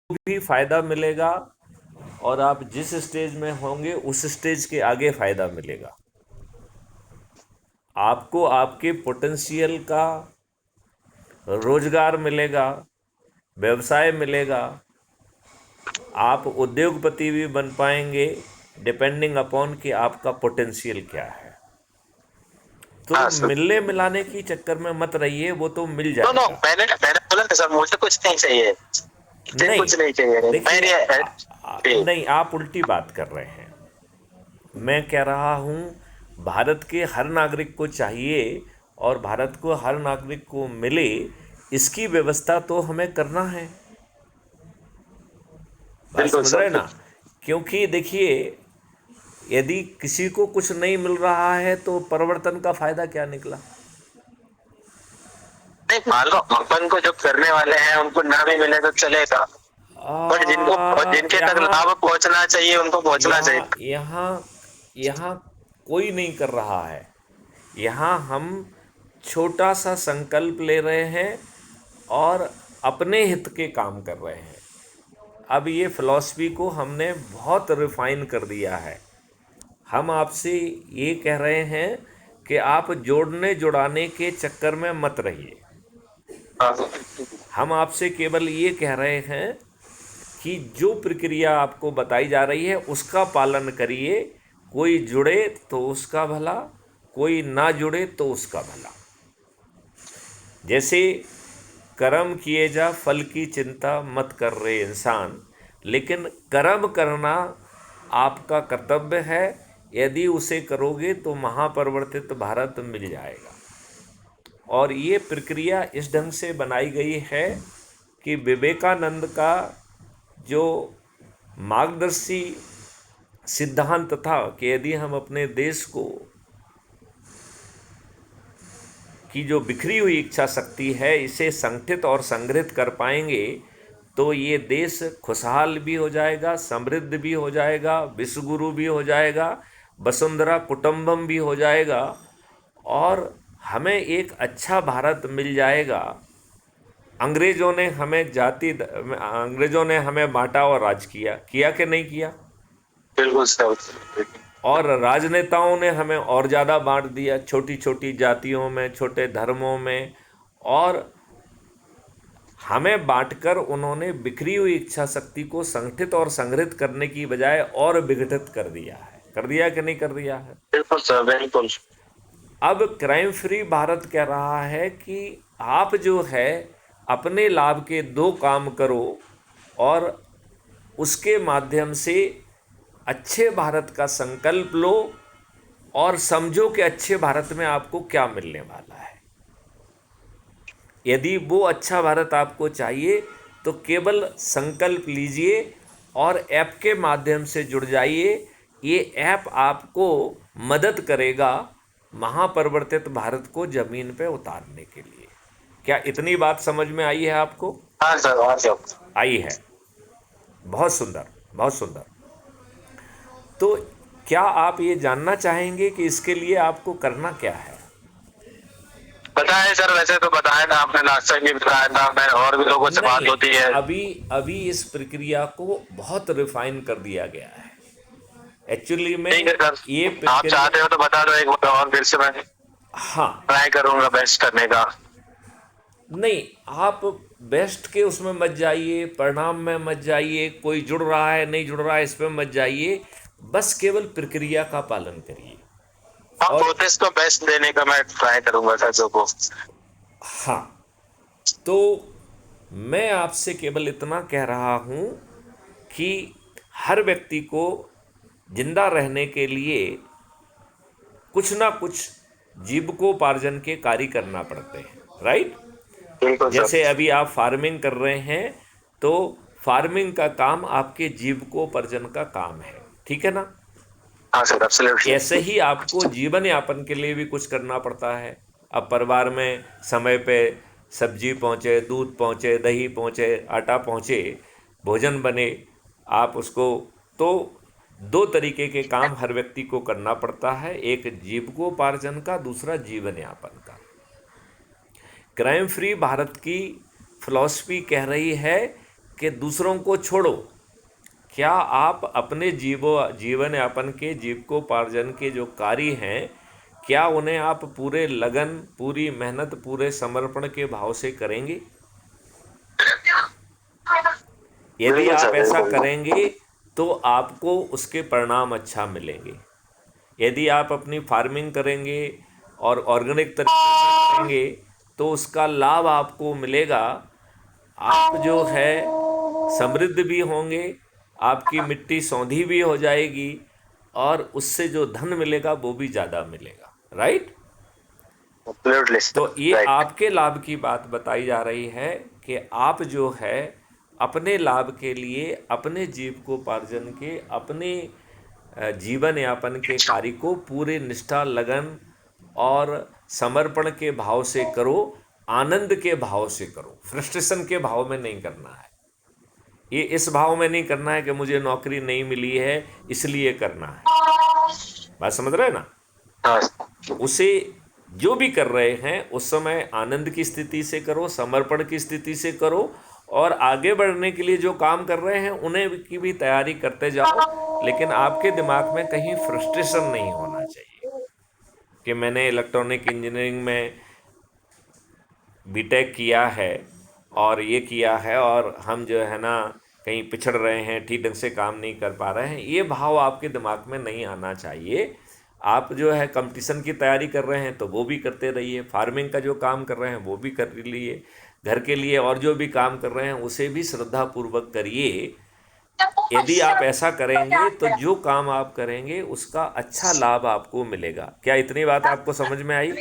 भी फायदा मिलेगा और आप जिस स्टेज में होंगे उस स्टेज के आगे फायदा मिलेगा। आपको आपके पोटेंशियल का रोजगार मिलेगा, व्यवसाय मिलेगा, आप उद्योगपति भी बन पाएंगे, डिपेंडिंग अपॉन कि आपका पोटेंशियल क्या है। तो हाँ सर। मिलने मिलाने की चक्कर में मत रहिए, वो तो मिल नो नो, जाएगा। मैंने मैंने बोला था सर, मुझे कुछ नहीं चाहिए, मुझे नहीं, कुछ नहीं चाहिए, देखिए जी। नहीं, आप उल्टी बात कर रहे हैं। मैं कह रहा हूँ भारत के हर नागरिक को चाहिए और भारत को हर नागरिक को मिले, इसकी व्यवस्था तो हमें करना है। बात बिल्कुल समझ सर, रहे हैं ना? बिल्कुल। क्योंकि देखिए, यदि किसी को कुछ नहीं मिल रहा है तो परिवर्तन का फायदा क्या निकला? नहीं, मान लो अपन को जो करने वाले हैं उनको ना भी मिले तो चलेगा, बट जिनके तक यहाँ लाभ पहुंचना चाहिए उनको पहुंचना चाहिए। यहाँ यहाँ यहाँ कोई नहीं कर रहा है। यहाँ हम छोटा सा संकल्प ले रहे हैं और अपने हित के काम कर रहे हैं। अब ये फिलॉसफी को हमने बहुत रिफाइन कर दिया है। हम आपसे ये कह रहे हैं कि आप जोड़ने जुड़ाने के चक्कर में मत रहिए। हाँ हम आपसे केवल ये कह रहे हैं कि जो प्रक्रिया आपको बताई जा रही है उसका पालन करिए। कोई जुड़े तो उसका भला, कोई ना जुड़े तो उसका भला। जैसे कर्म किए जा फल की चिंता मत कर रहे इंसान, लेकिन कर्म करना आपका कर्तव्य है। यदि उसे करोगे तो महापरिवर्तित भारत मिल जाएगा। और ये प्रक्रिया इस ढंग से बनाई गई है कि विवेकानंद का जो मार्गदर्शी सिद्धांत था कि यदि हम अपने देश को की जो बिखरी हुई इच्छा शक्ति है इसे संगठित और संग्रहित कर पाएंगे तो ये देश खुशहाल भी हो जाएगा, समृद्ध भी हो जाएगा, विश्वगुरु भी हो जाएगा, वसुंधरा कुटुंबम भी हो जाएगा और हमें एक अच्छा भारत मिल जाएगा। अंग्रेजों ने हमें बांटा और राज किया, किया कि नहीं किया? बिल्कुल सर। और राजनेताओं ने हमें और ज़्यादा बांट दिया, छोटी छोटी जातियों में, छोटे धर्मों में। और हमें बांटकर उन्होंने बिखरी हुई इच्छा शक्ति को संगठित और संग्रहित करने की बजाय और विघटित कर दिया है। कर दिया कि नहीं कर दिया है? बिल्कुल सर, बिल्कुल। अब क्राइम फ्री भारत कह रहा है कि आप जो है अपने लाभ के दो काम करो और उसके माध्यम से अच्छे भारत का संकल्प लो और समझो कि अच्छे भारत में आपको क्या मिलने वाला है। यदि वो अच्छा भारत आपको चाहिए तो केवल संकल्प लीजिए और ऐप के माध्यम से जुड़ जाइए। ये ऐप आपको मदद करेगा महापरिवर्तित भारत को ज़मीन पे उतारने के लिए। क्या इतनी बात समझ में आई है आपको? हाँ सर, हाँ सर। आई है। बहुत सुंदर, बहुत सुंदर। तो क्या आप ये जानना चाहेंगे कि इसके लिए आपको करना क्या है? बताए सर, वैसे तो बताया था आपने, लास्ट टाइम भी बताया था, मैं और भी लोगों से बात नहीं, होती है। अभी अभी इस प्रक्रिया को बहुत रिफाइन कर दिया गया है। एक्चुअली में ठीक है सर, ये आप प्रक्रिया, चाहते हो तो बता दो एक बार और फिर से मैं हाँ, ट्राई करूंगा बेस्ट करने का। नहीं, आप बेस्ट के उसमें मत जाइए, परिणाम में मत जाइए, कोई जुड़ रहा है नहीं जुड़ रहा है इसमें मत जाइए। बस केवल प्रक्रिया का पालन करिए। हाँ, और प्रोसेस को बेस्ट देने का मैं ट्राई करूंगा सर को। हाँ, तो मैं आपसे केवल इतना कह रहा हूँ कि हर व्यक्ति को जिंदा रहने के लिए कुछ ना कुछ जीविकोपार्जन के कार्य करना पड़ते हैं, राइट? बिल्कुल सर। जैसे अभी आप फार्मिंग कर रहे हैं तो फार्मिंग का काम आपके जीविकोपार्जन का काम है, ठीक है ना? हाँ सर, एब्सोल्युटली। ऐसे ही आपको जीवन यापन के लिए भी कुछ करना पड़ता है। अब परिवार में समय पे सब्जी पहुँचे, दूध पहुँचे, दही पहुँचे, आटा पहुँचे, भोजन बने, आप उसको, तो दो तरीके के काम हर व्यक्ति को करना पड़ता है, एक जीविकोपार्जन का, दूसरा जीवन यापन का। क्राइम फ्री भारत की फिलॉसफी कह रही है कि दूसरों को छोड़ो, क्या आप अपने जीवन यापन के जीविकोपार्जन के जो कार्य हैं, क्या उन्हें आप पूरे लगन, पूरी मेहनत, पूरे समर्पण के भाव से करेंगे? यदि बिल्कुल आप सर, ऐसा बिल्कुल। करेंगे तो आपको उसके परिणाम अच्छा मिलेंगे। यदि आप अपनी फार्मिंग करेंगे और ऑर्गेनिक तरीके से करेंगे तो उसका लाभ आपको मिलेगा। आप जो है समृद्ध भी होंगे, आपकी मिट्टी सौंधी भी हो जाएगी और उससे जो धन मिलेगा वो भी ज़्यादा मिलेगा। राइट? एब्सोल्युटली तो सर, ये राइट। आपके लाभ की बात बताई जा रही है कि आप जो है अपने लाभ के लिए, अपने जीविकोपार्जन के, अपने जीवन यापन के कार्य को पूरे निष्ठा, लगन और समर्पण के भाव से करो, आनंद के भाव से करो, फ्रस्ट्रेशन के भाव में नहीं करना है। ये इस भाव में नहीं करना है कि मुझे नौकरी नहीं मिली है इसलिए करना है। बात समझ रहे हैं ना? हाँ। उसे जो भी कर रहे हैं उस समय आनंद की स्थिति से करो, समर्पण की स्थिति से करो, और आगे बढ़ने के लिए जो काम कर रहे हैं उन्हें की भी तैयारी करते जाओ। लेकिन आपके दिमाग में कहीं फ्रस्ट्रेशन नहीं होना चाहिए कि मैंने इलेक्ट्रॉनिक इंजीनियरिंग में बीटेक किया है और ये किया है और हम जो है ना कहीं पिछड़ रहे हैं, ठीक ढंग से काम नहीं कर पा रहे हैं। ये भाव आपके दिमाग में नहीं आना चाहिए। आप जो है कंपटीशन की तैयारी कर रहे हैं तो वो भी करते रहिए, फार्मिंग का जो काम कर रहे हैं वो भी कर लिए, घर के लिए और जो भी काम कर रहे हैं उसे भी श्रद्धापूर्वक करिए। यदि आप ऐसा करेंगे तो जो काम आप करेंगे उसका अच्छा लाभ आपको मिलेगा। क्या इतनी बात आपको समझ में आई?